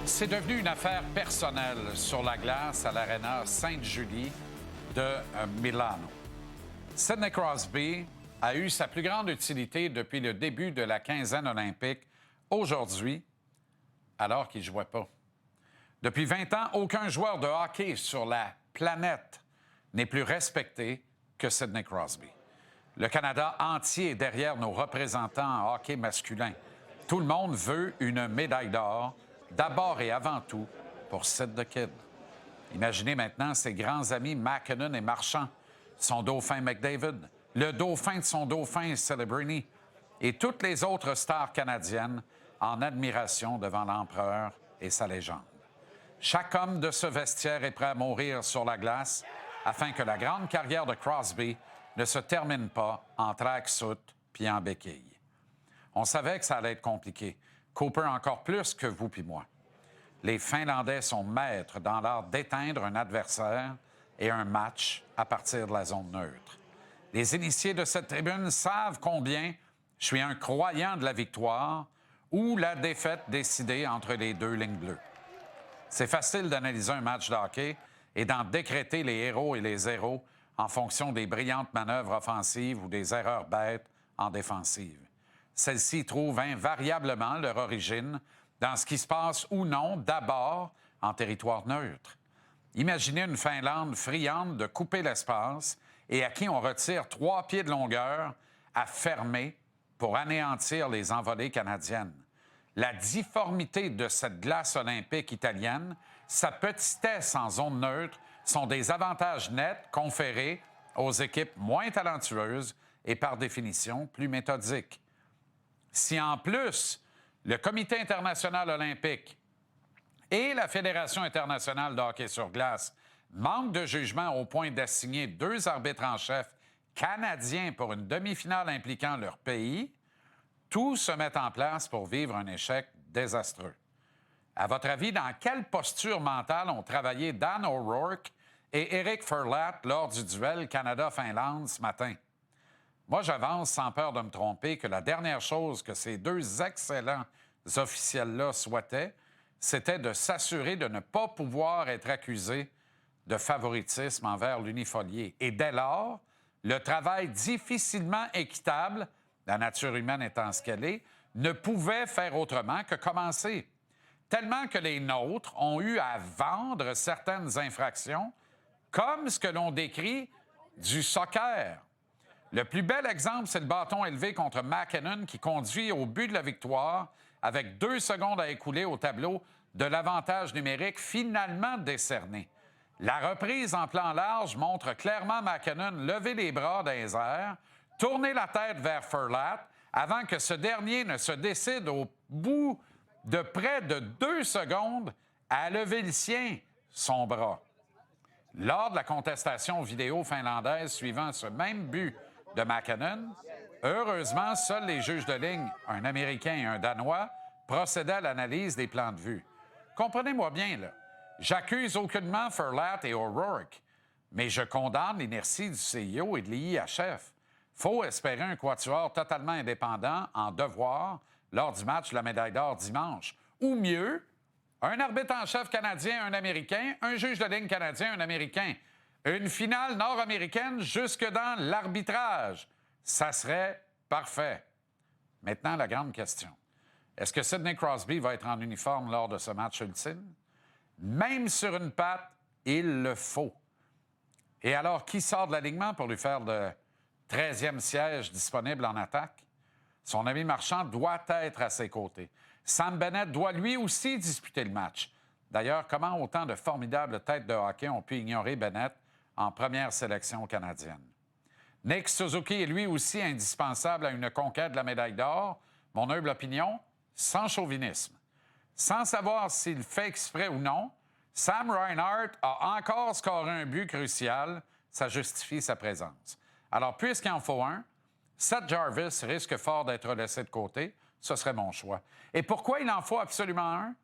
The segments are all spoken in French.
C'est devenu une affaire personnelle sur la glace à l'Arena Sainte-Julie de Milano. Sidney Crosby a eu sa plus grande utilité depuis le début de la quinzaine olympique aujourd'hui, alors qu'il ne jouait pas. Depuis 20 ans, aucun joueur de hockey sur la planète n'est plus respecté que Sidney Crosby. Le Canada entier est derrière nos représentants en hockey masculin. Tout le monde veut une médaille d'or, d'abord et avant tout pour Sid the Kid. Imaginez maintenant ses grands amis McKinnon et Marchand, son dauphin McDavid, le dauphin de son dauphin Celebrini et toutes les autres stars canadiennes en admiration devant l'empereur et sa légende. Chaque homme de ce vestiaire est prêt à mourir sur la glace afin que la grande carrière de Crosby ne se termine pas en tracksuit puis en béquille. On savait que ça allait être compliqué. Cooper encore plus que vous puis moi. Les Finlandais sont maîtres dans l'art d'éteindre un adversaire et un match à partir de la zone neutre. Les initiés de cette tribune savent combien je suis un croyant de la victoire ou la défaite décidée entre les deux lignes bleues. C'est facile d'analyser un match de hockey et d'en décréter les héros et les zéros en fonction des brillantes manœuvres offensives ou des erreurs bêtes en défensive. Celles-ci trouvent invariablement leur origine dans ce qui se passe ou non d'abord en territoire neutre. Imaginez une Finlande friande de couper l'espace et à qui on retire 3 pieds de longueur à fermer pour anéantir les envolées canadiennes. La difformité de cette glace olympique italienne, sa petitesse en zone neutre sont des avantages nets conférés aux équipes moins talentueuses et par définition plus méthodiques. Si en plus, le Comité international olympique et la Fédération internationale de hockey sur glace manquent de jugement au point d'assigner 2 arbitres en chef canadiens pour une demi-finale impliquant leur pays, tout se met en place pour vivre un échec désastreux. À votre avis, dans quelle posture mentale ont travaillé Dan O'Rourke et Eric Furlatt lors du duel Canada-Finlande ce matin? Moi, j'avance sans peur de me tromper que la dernière chose que ces 2 excellents officiels-là souhaitaient, c'était de s'assurer de ne pas pouvoir être accusés de favoritisme envers l'unifolié. Et dès lors, le travail difficilement équitable, la nature humaine étant ce qu'elle est, ne pouvait faire autrement que commencer. Tellement que les nôtres ont eu à vendre certaines infractions, comme ce que l'on décrit du soccer. Le plus bel exemple, c'est le bâton élevé contre McKinnon qui conduit au but de la victoire avec 2 secondes à écouler au tableau de l'avantage numérique finalement décerné. La reprise en plan large montre clairement McKinnon lever les bras dans les airs, tourner la tête vers Furlatt avant que ce dernier ne se décide au bout de près de 2 secondes à lever le sien, son bras. Lors de la contestation vidéo finlandaise suivant ce même but de McKinnon, heureusement, seuls les juges de ligne, un Américain et un Danois, procédaient à l'analyse des plans de vue. Comprenez-moi bien, là. J'accuse aucunement Furlatt et O'Rourke, mais je condamne l'inertie du CIO et de l'IIHF. Faut espérer un quatuor totalement indépendant en devoir lors du match de la médaille d'or dimanche. Ou mieux, un arbitre en chef canadien, un Américain, un juge de ligne canadien, un Américain. Une finale nord-américaine jusque dans l'arbitrage. Ça serait parfait. Maintenant, la grande question. Est-ce que Sidney Crosby va être en uniforme lors de ce match ultime? Même sur une patte, il le faut. Et alors, qui sort de l'alignement pour lui faire le 13e siège disponible en attaque? Son ami Marchand doit être à ses côtés. Sam Bennett doit lui aussi disputer le match. D'ailleurs, comment autant de formidables têtes de hockey ont pu ignorer Bennett en première sélection canadienne? Nick Suzuki est lui aussi indispensable à une conquête de la médaille d'or. Mon humble opinion, sans chauvinisme. Sans savoir s'il fait exprès ou non, Sam Reinhart a encore scoré un but crucial. Ça justifie sa présence. Alors, puisqu'il en faut un, Seth Jarvis risque fort d'être laissé de côté. Ce serait mon choix. Et pourquoi il en faut absolument un?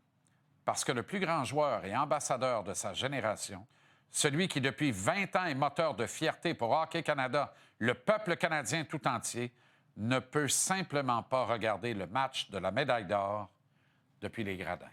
Parce que le plus grand joueur et ambassadeur de sa génération, celui qui depuis 20 ans est moteur de fierté pour Hockey Canada, le peuple canadien tout entier, ne peut simplement pas regarder le match de la médaille d'or depuis les gradins.